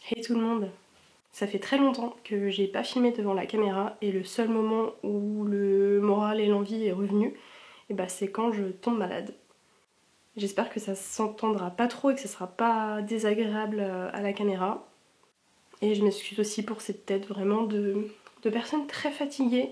Hey tout le monde! Ça fait très longtemps que j'ai pas filmé devant la caméra et le seul moment où le moral et l'envie est revenu, c'est quand je tombe malade. J'espère que ça s'entendra pas trop et que ça sera pas désagréable à la caméra. Et je m'excuse aussi pour cette tête vraiment de personne très fatiguée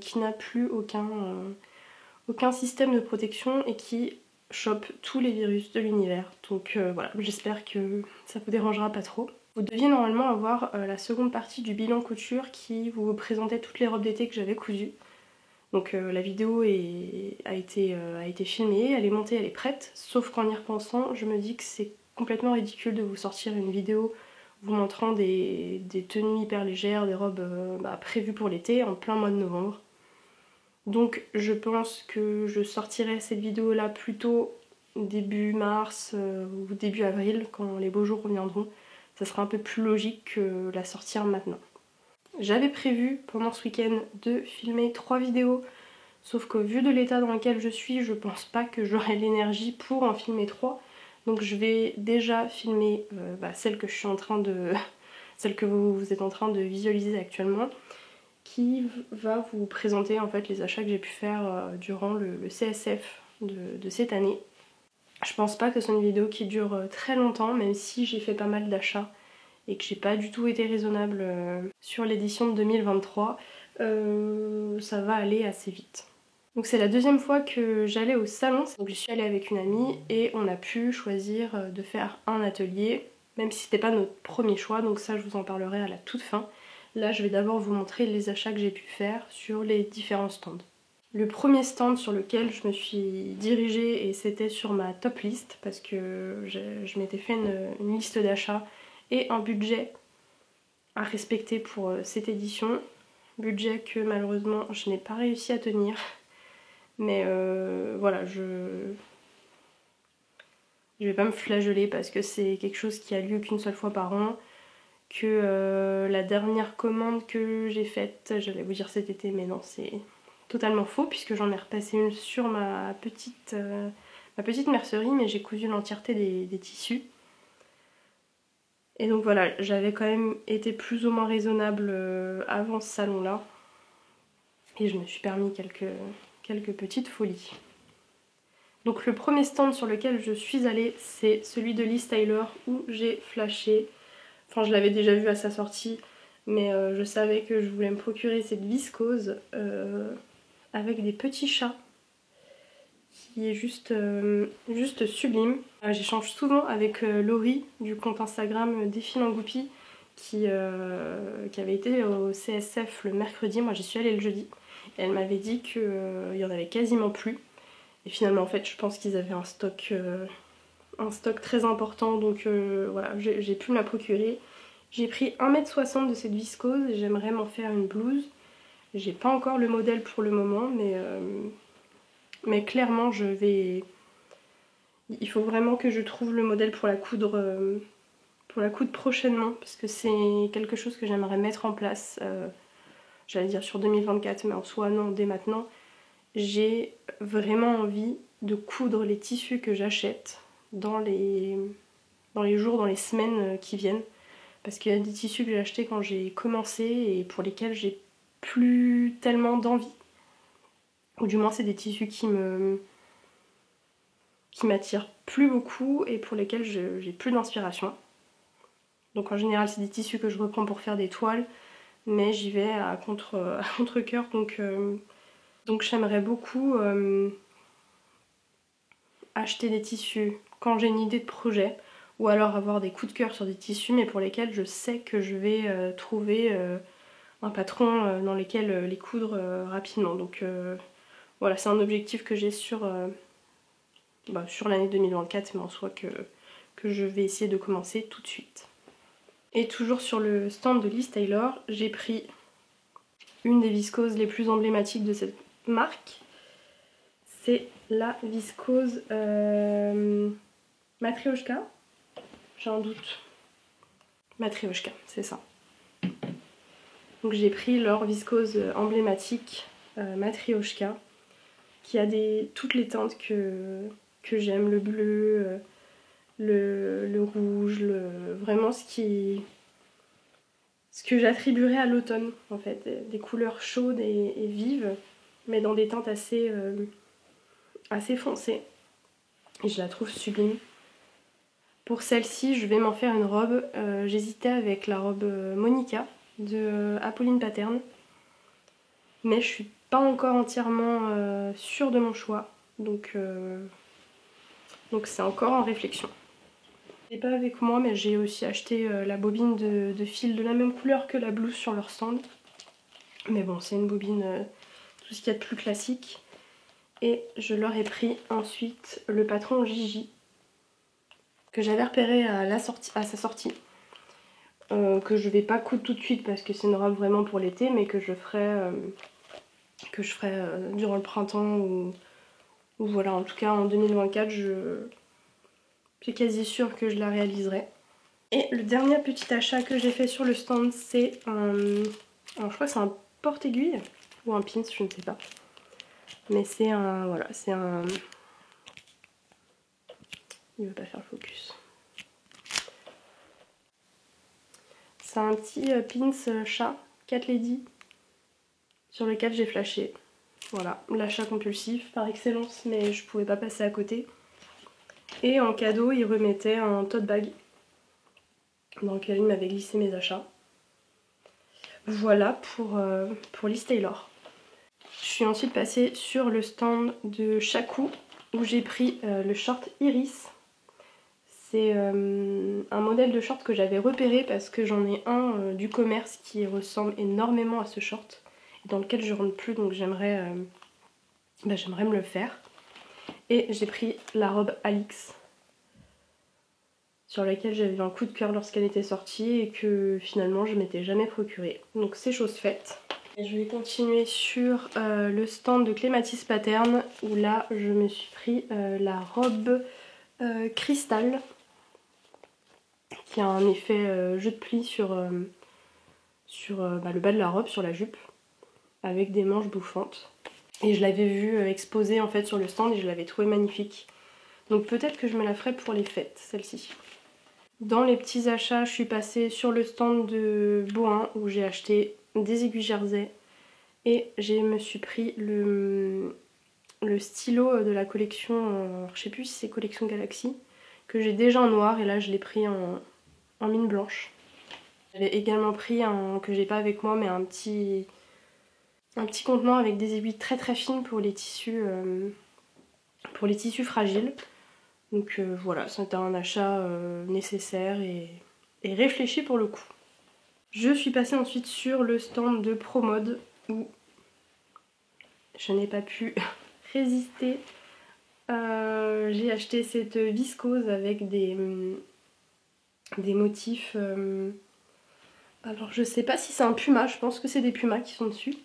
qui n'a plus aucun système de protection et qui chope tous les virus de l'univers. Donc voilà, j'espère que ça vous dérangera pas trop. Vous deviez normalement avoir la seconde partie du bilan couture qui vous présentait toutes les robes d'été que j'avais cousues. Donc la vidéo a été filmée, elle est montée, elle est prête, sauf qu'en y repensant, je me dis que c'est complètement ridicule de vous sortir une vidéo vous montrant des tenues hyper légères, des robes prévues pour l'été en plein mois de novembre. Donc je pense que je sortirai cette vidéo là plutôt début mars ou début avril quand les beaux jours reviendront. Ça sera un peu plus logique que la sortir maintenant. J'avais prévu pendant ce week-end de filmer 3 vidéos, sauf que vu de l'état dans lequel je suis, je pense pas que j'aurai l'énergie pour en filmer 3. Donc je vais déjà filmer celle que je suis en train de. Celle que vous êtes en train de visualiser actuellement, qui va vous présenter en fait les achats que j'ai pu faire durant le CSF de cette année. Je pense pas que ce soit une vidéo qui dure très longtemps, même si j'ai fait pas mal d'achats et que j'ai pas du tout été raisonnable sur l'édition de 2023, ça va aller assez vite. Donc c'est la deuxième fois que j'allais au salon, donc je suis allée avec une amie et on a pu choisir de faire un atelier, même si c'était pas notre premier choix, donc ça je vous en parlerai à la toute fin. Là je vais d'abord vous montrer les achats que j'ai pu faire sur les différents stands. Le premier stand sur lequel je me suis dirigée, et c'était sur ma top list parce que je m'étais fait une liste d'achats et un budget à respecter pour cette édition. Budget que malheureusement je n'ai pas réussi à tenir. Mais voilà, je vais pas me flageller parce que c'est quelque chose qui a lieu qu'une seule fois par an. Que la dernière commande que j'ai faite, j'allais vous dire cet été, mais non, c'est totalement faux puisque j'en ai repassé une sur ma petite mercerie, mais j'ai cousu l'entièreté des tissus. Et donc voilà, j'avais quand même été plus ou moins raisonnable avant ce salon-là. Et je me suis permis quelques petites folies. Donc le premier stand sur lequel je suis allée, c'est celui de Liz Taylor où j'ai flashé. Enfin, je l'avais déjà vu à sa sortie, mais je savais que je voulais me procurer cette viscose avec des petits chats qui est juste sublime. J'échange souvent avec Laurie du compte Instagram Défile en Goupille qui avait été au CSF le mercredi, moi j'y suis allée le jeudi. Et elle m'avait dit qu'il y en avait quasiment plus. Et finalement en fait je pense qu'ils avaient un stock très important, donc voilà, j'ai pu me la procurer. J'ai pris 1,60 m de cette viscose et j'aimerais m'en faire une blouse. J'ai pas encore le modèle pour le moment, mais clairement il faut vraiment que je trouve le modèle pour la coudre prochainement, parce que c'est quelque chose que j'aimerais mettre en place, j'allais dire sur 2024, mais en soi non, dès maintenant. J'ai vraiment envie de coudre les tissus que j'achète dans les jours, dans les semaines qui viennent. Parce qu'il y a des tissus que j'ai achetés quand j'ai commencé et pour lesquels j'ai plus tellement d'envie. Ou du moins c'est des tissus qui m'attirent plus beaucoup et pour lesquels j'ai plus d'inspiration. Donc en général c'est des tissus que je reprends pour faire des toiles, mais j'y vais à contre-cœur. Donc j'aimerais beaucoup acheter des tissus quand j'ai une idée de projet, ou alors avoir des coups de cœur sur des tissus mais pour lesquels je sais que je vais trouver un patron dans lesquels les coudre rapidement. Donc voilà, c'est un objectif que j'ai sur l'année 2024, mais en soi que je vais essayer de commencer tout de suite. Et toujours sur le stand de Liz Taylor, j'ai pris une des viscoses les plus emblématiques de cette marque. C'est la viscose Matryoshka. J'ai un doute. Matryoshka, c'est ça. Donc j'ai pris leur viscose emblématique Matryoshka qui a toutes les teintes que j'aime, le bleu, le rouge, vraiment ce qui ce que j'attribuerais à l'automne en fait, des couleurs chaudes et vives, mais dans des teintes assez foncées. Et je la trouve sublime. Pour celle-ci, je vais m'en faire une robe. J'hésitais avec la robe Monica de Apolline Pattern, mais je suis pas encore entièrement sûre de mon choix, donc c'est encore en réflexion. Je l'ai pas avec moi, mais j'ai aussi acheté la bobine de fil de la même couleur que la blouse sur leur stand. Mais bon, c'est une bobine tout ce qu'il y a de plus classique. Et je leur ai pris ensuite le patron Gigi, que j'avais repéré à sa sortie. Que je vais pas coudre tout de suite parce que c'est une robe vraiment pour l'été, mais que je ferai durant le printemps ou voilà, en tout cas en 2024, je suis quasi sûre que je la réaliserai. Et le dernier petit achat que j'ai fait sur le stand, c'est alors je crois que c'est un porte-aiguille ou un pins, je ne sais pas. Mais c'est un, voilà, c'est un... Il veut pas faire le focus. C'est un petit pins chat, Cat Lady, sur lequel j'ai flashé. Voilà, l'achat compulsif par excellence, mais je pouvais pas passer à côté. Et en cadeau, il remettait un tote bag dans lequel il m'avait glissé mes achats. Voilà pour Liz Taylor. Je suis ensuite passée sur le stand de Shaku où j'ai pris le short Iris. C'est un modèle de short que j'avais repéré parce que j'en ai un du commerce qui ressemble énormément à ce short et dans lequel je rentre plus, donc j'aimerais me le faire. Et j'ai pris la robe Alix sur laquelle j'avais eu un coup de cœur lorsqu'elle était sortie et que finalement je m'étais jamais procurée. Donc c'est chose faite. Et je vais continuer sur le stand de Clématis Pattern où là je me suis pris la robe cristal qui a un effet jeu de pli sur le bas de la robe, sur la jupe, avec des manches bouffantes. Et je l'avais vue exposée en fait sur le stand et je l'avais trouvée magnifique. Donc peut-être que je me la ferai pour les fêtes, celle-ci. Dans les petits achats, je suis passée sur le stand de Boin où j'ai acheté des aiguilles jersey et je me suis pris le stylo de la collection, je sais plus si c'est collection Galaxy, que j'ai déjà en noir et là je l'ai pris en mine blanche. J'avais également pris que j'ai pas avec moi mais un petit contenant avec des aiguilles très très fines pour les tissus fragiles. Donc voilà, c'était un achat nécessaire et réfléchi pour le coup. Je suis passée ensuite sur le stand de Promode où je n'ai pas pu résister. J'ai acheté cette viscose avec des motifs. Alors je sais pas si c'est un puma, je pense que c'est des pumas qui sont dessus.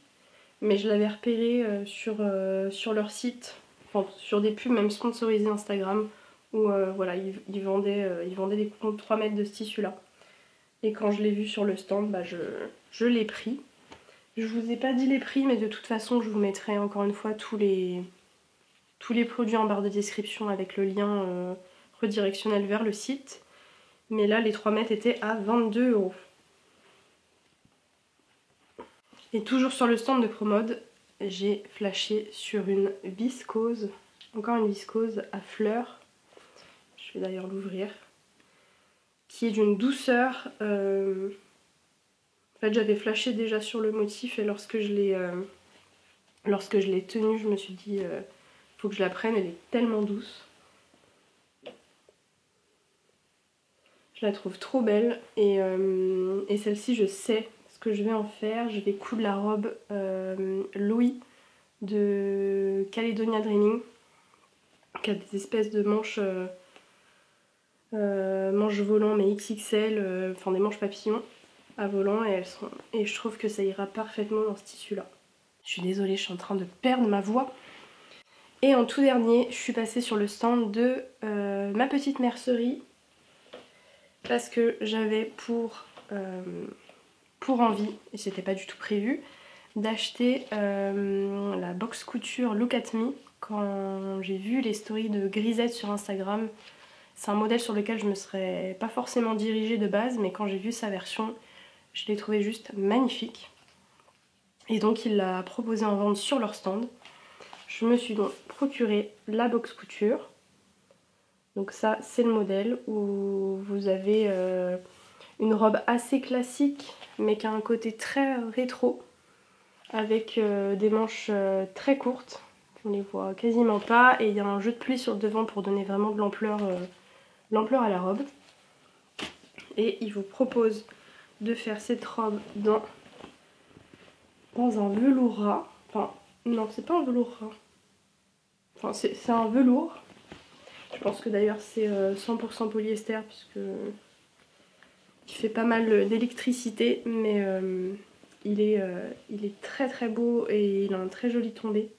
Mais je l'avais repéré sur leur site, enfin sur des pubs même sponsorisées Instagram où voilà, ils vendaient des coupons de 3 mètres de ce tissu là. Et quand je l'ai vu sur le stand, je l'ai pris. Je vous ai pas dit les prix, mais de toute façon je vous mettrai encore une fois tous les produits en barre de description avec le lien redirectionnel vers le site. Mais là les 3 mètres étaient à 22 €. Et toujours sur le stand de Promode, j'ai flashé sur une viscose, encore une viscose à fleurs, je vais d'ailleurs l'ouvrir, qui est d'une douceur. En fait j'avais flashé déjà sur le motif et lorsque je l'ai tenue je me suis dit faut que je la prenne, elle est tellement douce. Je la trouve trop belle et celle-ci je sais ce que je vais en faire. Je vais coudre la robe Louis de Caledonia Dreaming qui a des espèces de manches volants mais XXL, enfin des manches papillons à volant et je trouve que ça ira parfaitement dans ce tissu là. Je suis désolée, je suis en train de perdre ma voix. Et en tout dernier, je suis passée sur le stand de Ma Petite Mercerie parce que j'avais pour envie, et c'était pas du tout prévu, d'acheter la box couture Look at Me quand j'ai vu les stories de Grisette sur Instagram. C'est un modèle sur lequel je me serais pas forcément dirigée de base, mais quand j'ai vu sa version, Je l'ai trouvé juste magnifique. Et donc il l'a proposé en vente sur leur stand. Je me suis donc procuré la box couture. Donc ça c'est le modèle où vous avez une robe assez classique mais qui a un côté très rétro avec des manches très courtes. On les voit quasiment pas et il y a un jeu de plis sur le devant pour donner vraiment de l'ampleur à la robe. Et il vous propose de faire cette robe dans un velours ras. Enfin, non, c'est pas un velours ras. Enfin, c'est un velours. Je pense que d'ailleurs c'est 100% polyester puisque il fait pas mal d'électricité, mais il est très très beau et il a un très joli tombé.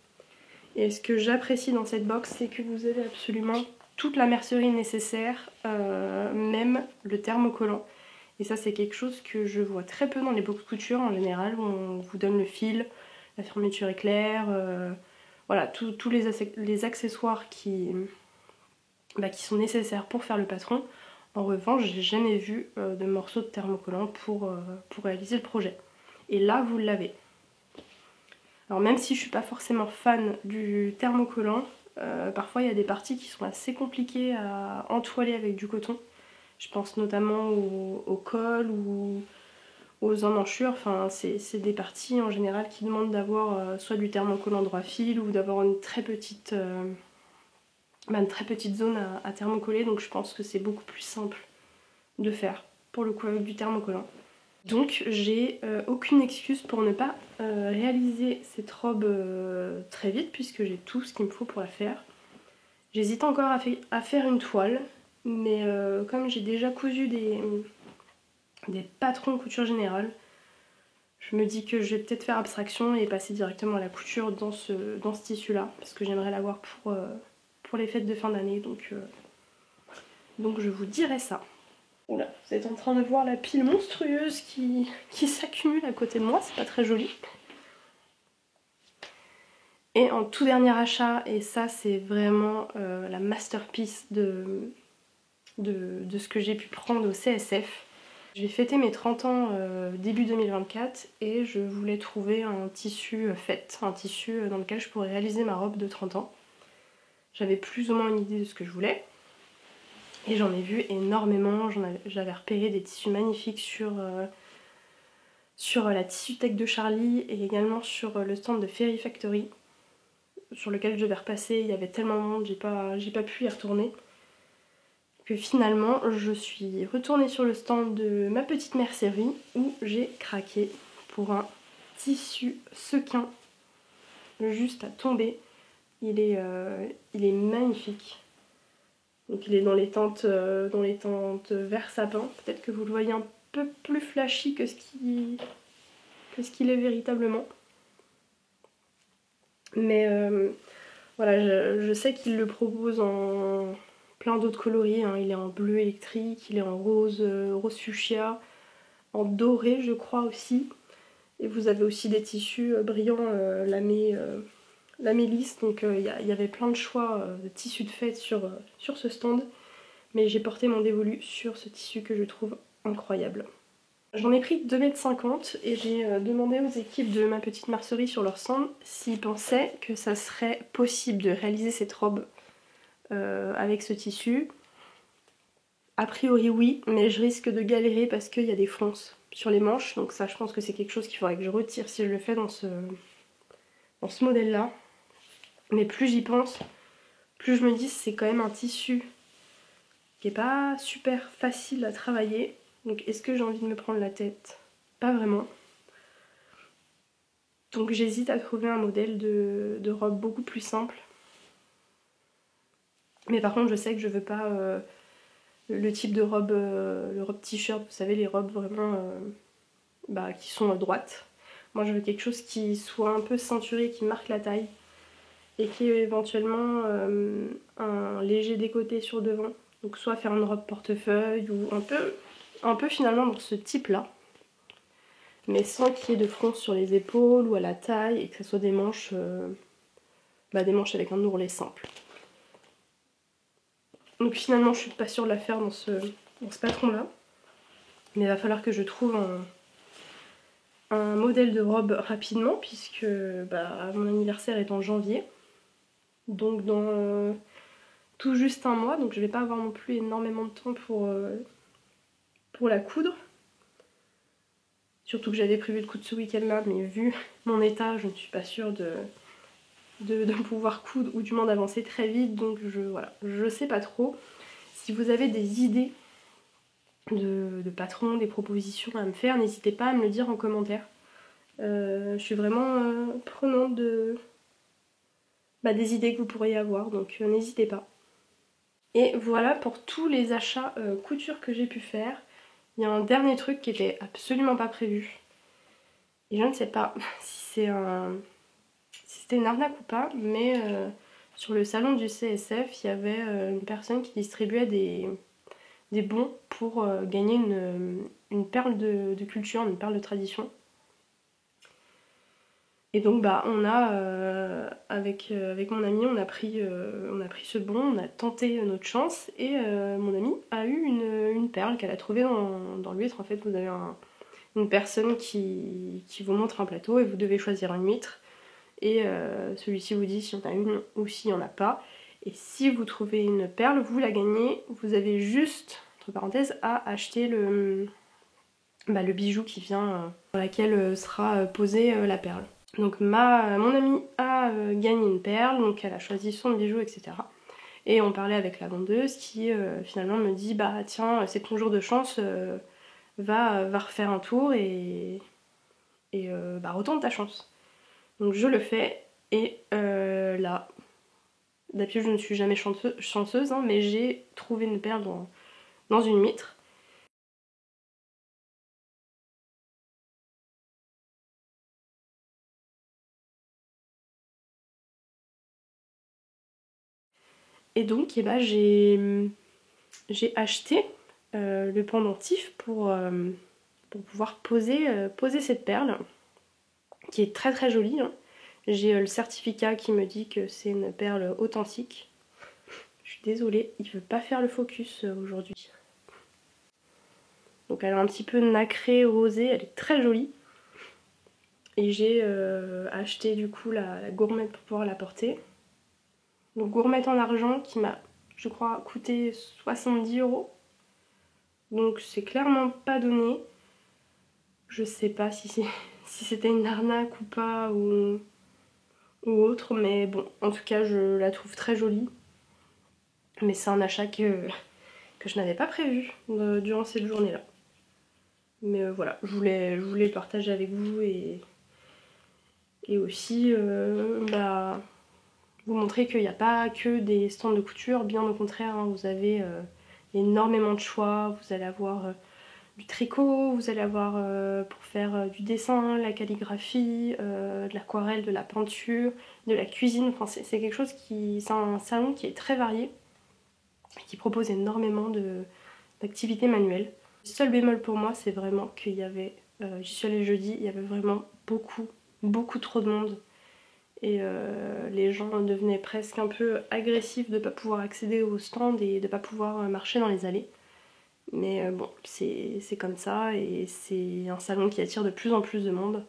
Et ce que j'apprécie dans cette box, c'est que vous avez absolument toute la mercerie nécessaire, même le thermocollant. Et ça c'est quelque chose que je vois très peu dans les box couture en général, où on vous donne le fil, la fermeture éclair, voilà, tous les accessoires qui sont nécessaires pour faire le patron. En revanche, j'ai jamais vu de morceaux de thermocollant pour réaliser le projet. Et là, vous l'avez. Alors même si je suis pas forcément fan du thermocollant, parfois il y a des parties qui sont assez compliquées à entoiler avec du coton. Je pense notamment au col ou aux emmanchure, enfin c'est des parties en général qui demandent d'avoir soit du thermocollant droit fil ou d'avoir une très petite zone à thermocoller, donc je pense que c'est beaucoup plus simple de faire pour le coup avec du thermocollant. Donc j'ai aucune excuse pour ne pas réaliser cette robe très vite puisque j'ai tout ce qu'il me faut pour la faire. J'hésite encore à faire une toile, mais comme j'ai déjà cousu des patrons couture générale, je me dis que je vais peut-être faire abstraction et passer directement à la couture dans ce tissu là parce que j'aimerais l'avoir pour les fêtes de fin d'année, donc je vous dirai ça. Oula, vous êtes en train de voir la pile monstrueuse qui s'accumule à côté de moi, c'est pas très joli. Et en tout dernier achat, et ça c'est vraiment la masterpiece de ce que j'ai pu prendre au CSF. J'ai fêté mes 30 ans début 2024 et je voulais trouver un tissu fête, un tissu dans lequel je pourrais réaliser ma robe de 30 ans. J'avais plus ou moins une idée de ce que je voulais. Et j'en ai vu énormément, j'avais repéré des tissus magnifiques sur la Tissutech de Charlie et également sur le stand de Fairy Factory sur lequel je devais repasser. Il y avait tellement de monde, j'ai pas pu y retourner. Que finalement je suis retournée sur le stand de ma petite mercerie où j'ai craqué pour un tissu sequin juste à tomber. Il est magnifique. Donc il est dans les teintes vert sapin. Peut-être que vous le voyez un peu plus flashy que ce qu'il est véritablement. Mais voilà, je sais qu'il le propose en plein d'autres coloris. Hein. Il est en bleu électrique, il est en rose fuchsia, en doré je crois aussi. Et vous avez aussi des tissus brillants lamé lisse. Donc il y avait plein de choix de tissus de fête sur ce stand. Mais j'ai porté mon dévolu sur ce tissu que je trouve incroyable. J'en ai pris 2,50 m et j'ai demandé aux équipes de ma petite mercerie sur leur stand s'ils pensaient que ça serait possible de réaliser cette robe avec ce tissu. A priori oui, mais je risque de galérer parce qu'il y a des fronces sur les manches, donc ça je pense que c'est quelque chose qu'il faudrait que je retire si je le fais dans ce modèle là. Mais plus j'y pense, plus je me dis c'est quand même un tissu qui est pas super facile à travailler. Donc est-ce que j'ai envie de me prendre la tête? Pas vraiment. Donc j'hésite à trouver un modèle de robe beaucoup plus simple. Mais par contre je sais que je veux pas le type de robe, le robe t-shirt, vous savez les robes vraiment qui sont droites. Moi je veux quelque chose qui soit un peu ceinturé, qui marque la taille et qui ait éventuellement un léger décolleté sur devant. Donc soit faire une robe portefeuille ou un peu finalement dans ce type là. Mais sans qu'il y ait de fronce sur les épaules ou à la taille et que ce soit des manches avec un ourlet simple. Donc finalement je suis pas sûre de la faire dans ce patron là. Mais il va falloir que je trouve un modèle de robe rapidement puisque mon anniversaire est en janvier. Donc dans tout juste un mois, donc je vais pas avoir non plus énormément de temps pour la coudre. Surtout que j'avais prévu de coudre ce week-end-là, mais vu mon état, je ne suis pas sûre de pouvoir coudre ou du moins d'avancer très vite, donc voilà, je sais pas trop. Si vous avez des idées de patrons, des propositions à me faire, n'hésitez pas à me le dire en commentaire. Je suis vraiment prenante des idées que vous pourriez avoir, donc n'hésitez pas. Et voilà pour tous les achats couture que j'ai pu faire. Il y a un dernier truc qui était absolument pas prévu. Et je ne sais pas si c'était une arnaque ou pas, mais sur le salon du CSF, il y avait une personne qui distribuait des bons pour gagner une perle de culture, une perle de tradition. Et donc on a, avec mon ami, on a pris ce bon, on a tenté notre chance et mon ami a eu une perle qu'elle a trouvée dans l'huître. En fait, vous avez une personne qui vous montre un plateau et vous devez choisir une huître. Et celui-ci vous dit s'il y en a une ou s'il n'y en a pas. Et si vous trouvez une perle, vous la gagnez. Vous avez juste, entre parenthèses, à acheter le bijou qui vient, dans laquelle sera posée la perle. Donc mon amie a gagné une perle, donc elle a choisi son bijou, etc. Et on parlait avec la vendeuse qui finalement me dit tiens, c'est ton jour de chance, va refaire un tour et retente ta chance. Donc je le fais et là, d'habitude je ne suis jamais chanceuse, hein, mais j'ai trouvé une perle dans une huître. Et donc j'ai acheté le pendentif pour pouvoir poser cette perle qui est très très jolie. Hein. J'ai le certificat qui me dit que c'est une perle authentique. Je suis désolée, il veut pas faire le focus aujourd'hui. Donc elle est un petit peu nacrée, rosée, elle est très jolie. Et j'ai acheté du coup la gourmette pour pouvoir la porter. Donc gourmette en argent qui m'a, je crois, coûté 70 €. Donc c'est clairement pas donné. Je sais pas si c'était une arnaque ou pas ou autre, mais bon, en tout cas je la trouve très jolie. Mais c'est un achat que je n'avais pas prévu durant cette journée-là. Mais voilà, je voulais le partager avec vous et aussi vous montrer qu'il n'y a pas que des stands de couture, bien au contraire, hein, vous avez énormément de choix, vous allez avoir du tricot, vous allez avoir pour faire du dessin, la calligraphie, de l'aquarelle, de la peinture, de la cuisine, enfin c'est quelque chose c'est un salon qui est très varié, qui propose énormément d'activités manuelles. Le seul bémol pour moi c'est vraiment qu'il y avait, j'y suis allée jeudi, il y avait vraiment beaucoup trop de monde. Et les gens devenaient presque un peu agressifs de ne pas pouvoir accéder au stand et de ne pas pouvoir marcher dans les allées. Mais bon, c'est comme ça et c'est un salon qui attire de plus en plus de monde.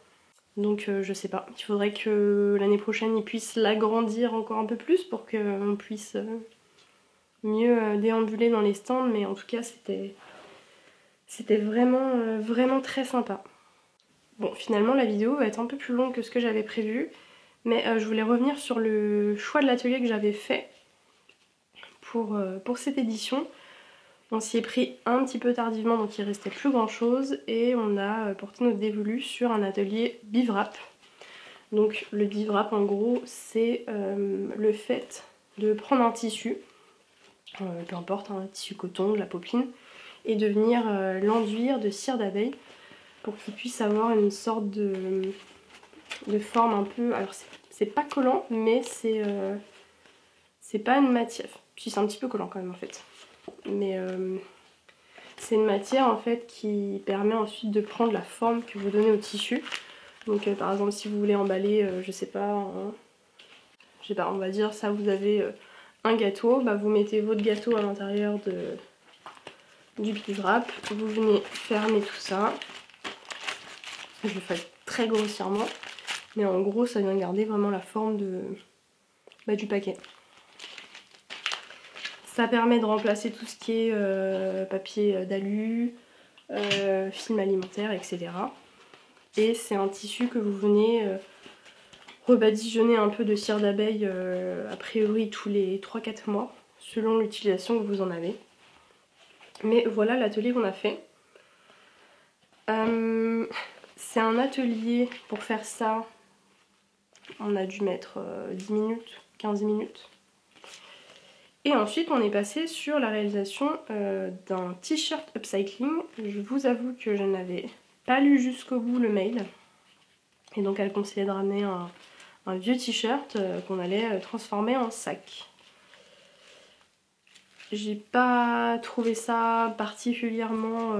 Donc je sais pas, il faudrait que l'année prochaine ils puissent l'agrandir encore un peu plus pour qu'on puisse mieux déambuler dans les stands. Mais en tout cas c'était vraiment très sympa. Bon, finalement la vidéo va être un peu plus longue que ce que j'avais prévu. Mais je voulais revenir sur le choix de l'atelier que j'avais fait pour cette édition. On s'y est pris un petit peu tardivement, donc il restait plus grand chose. Et on a porté notre dévolu sur un atelier bivrap. Donc le bivrap en gros c'est le fait de prendre un tissu, peu importe, un tissu coton, de la popeline, et de venir l'enduire de cire d'abeille pour qu'il puisse avoir une sorte de forme un peu... Alors c'est pas collant, mais c'est pas une matière... Si, c'est un petit peu collant quand même en fait. Mais c'est une matière en fait qui permet ensuite de prendre la forme que vous donnez au tissu. Donc par exemple si vous voulez emballer, je sais pas, on va dire ça, vous avez un gâteau, vous mettez votre gâteau à l'intérieur du bivrap, vous venez fermer tout ça. Je le fais très grossièrement, mais en gros ça vient garder vraiment la forme du paquet. Ça permet de remplacer tout ce qui est papier d'alu, film alimentaire, etc. Et c'est un tissu que vous venez rebadigeonner un peu de cire d'abeille a priori tous les 3-4 mois, selon l'utilisation que vous en avez. Mais voilà l'atelier qu'on a fait. C'est un atelier pour faire ça, on a dû mettre 10 minutes, 15 minutes. Et ensuite on est passé sur la réalisation d'un t-shirt upcycling. Je vous avoue que je n'avais pas lu jusqu'au bout le mail. Et donc elle conseillait de ramener un vieux t-shirt qu'on allait transformer en sac. J'ai pas trouvé ça particulièrement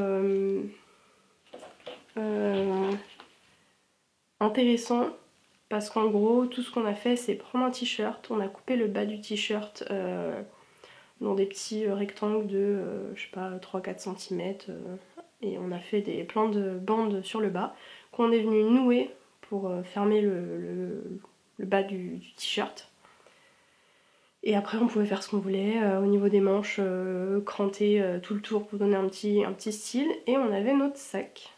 intéressant parce qu'en gros tout ce qu'on a fait c'est prendre un t-shirt, on a coupé le bas du t-shirt dans des petits rectangles de je sais pas 3-4 cm et on a fait plein de bandes sur le bas qu'on est venu nouer pour fermer le bas du t-shirt. Et après on pouvait faire ce qu'on voulait au niveau des manches, cranter tout le tour pour donner un petit style. Et on avait notre sac.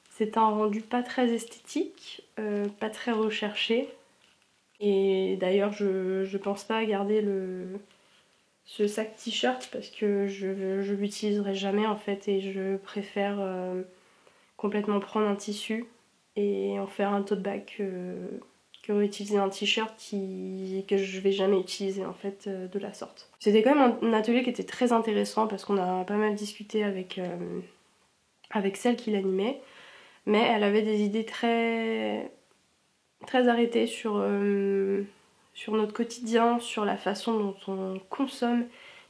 C'est un rendu pas très esthétique, pas très recherché. Et d'ailleurs je pense pas garder ce sac t-shirt parce que je l'utiliserai jamais en fait. Et je préfère complètement prendre un tissu et en faire un tote bag que utiliser un t-shirt que je vais jamais utiliser en fait de la sorte. C'était quand même un atelier qui était très intéressant parce qu'on a pas mal discuté avec celle qui l'animait, mais elle avait des idées très arrêtées sur notre quotidien, sur la façon dont on consomme,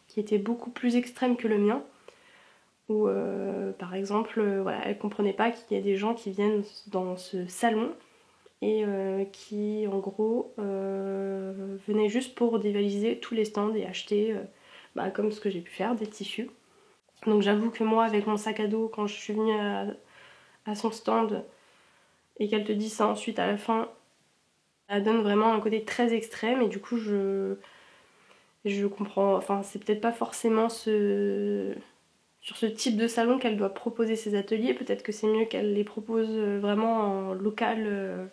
qui était beaucoup plus extrême que le mien. Où par exemple, voilà, elle comprenait pas qu'il y a des gens qui viennent dans ce salon et qui en gros venaient juste pour dévaliser tous les stands et acheter, comme ce que j'ai pu faire, des tissus. Donc j'avoue que moi avec mon sac à dos, quand je suis venue à son stand et qu'elle te dit ça ensuite à la fin, ça donne vraiment un côté très extrême et du coup je comprends, enfin c'est peut-être pas forcément sur ce type de salon qu'elle doit proposer ses ateliers, peut-être que c'est mieux qu'elle les propose vraiment en local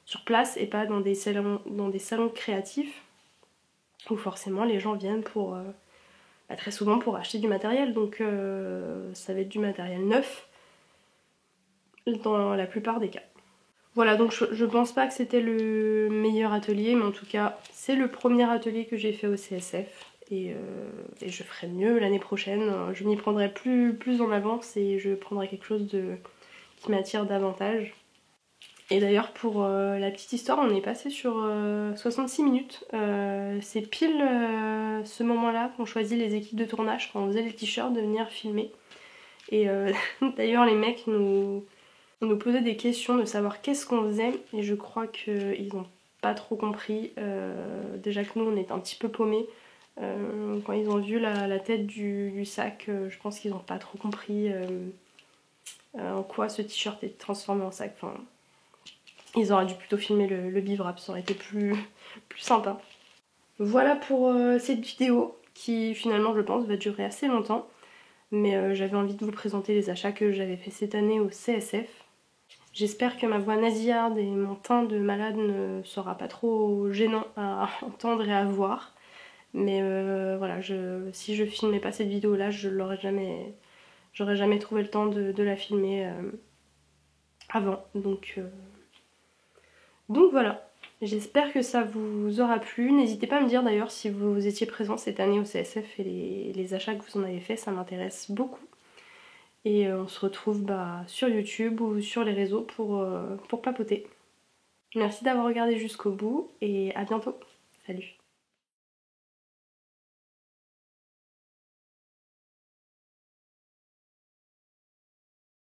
sur place et pas dans des salons créatifs où forcément les gens viennent pour très souvent pour acheter du matériel, donc ça va être du matériel neuf dans la plupart des cas. Voilà, donc je pense pas que c'était le meilleur atelier, mais en tout cas c'est le premier atelier que j'ai fait au CSF et je ferai mieux l'année prochaine. Je m'y prendrai plus en avance et je prendrai quelque chose qui m'attire davantage. Et d'ailleurs pour la petite histoire, on est passé sur 66 minutes. C'est pile ce moment-là qu'on choisit les équipes de tournage quand on faisait les t-shirts de venir filmer. Et d'ailleurs les mecs nous posaient des questions de savoir qu'est-ce qu'on faisait et je crois qu'ils n'ont pas trop compris. Déjà que nous on est un petit peu paumés. Quand ils ont vu la tête du sac, je pense qu'ils n'ont pas trop compris en quoi ce t-shirt est transformé en sac. Enfin, ils auraient dû plutôt filmer le bivrap, ça aurait été plus sympa. Voilà pour cette vidéo qui finalement je pense va durer assez longtemps. Mais j'avais envie de vous présenter les achats que j'avais fait cette année au CSF. J'espère que ma voix nasillarde et mon teint de malade ne sera pas trop gênant à entendre et à voir. Mais voilà, si je filmais pas cette vidéo là, j'aurais jamais trouvé le temps de la filmer avant. Donc voilà, j'espère que ça vous aura plu. N'hésitez pas à me dire d'ailleurs si vous étiez présent cette année au CSF et les achats que vous en avez fait, ça m'intéresse beaucoup. Et on se retrouve sur YouTube ou sur les réseaux pour papoter. Merci d'avoir regardé jusqu'au bout et à bientôt. Salut!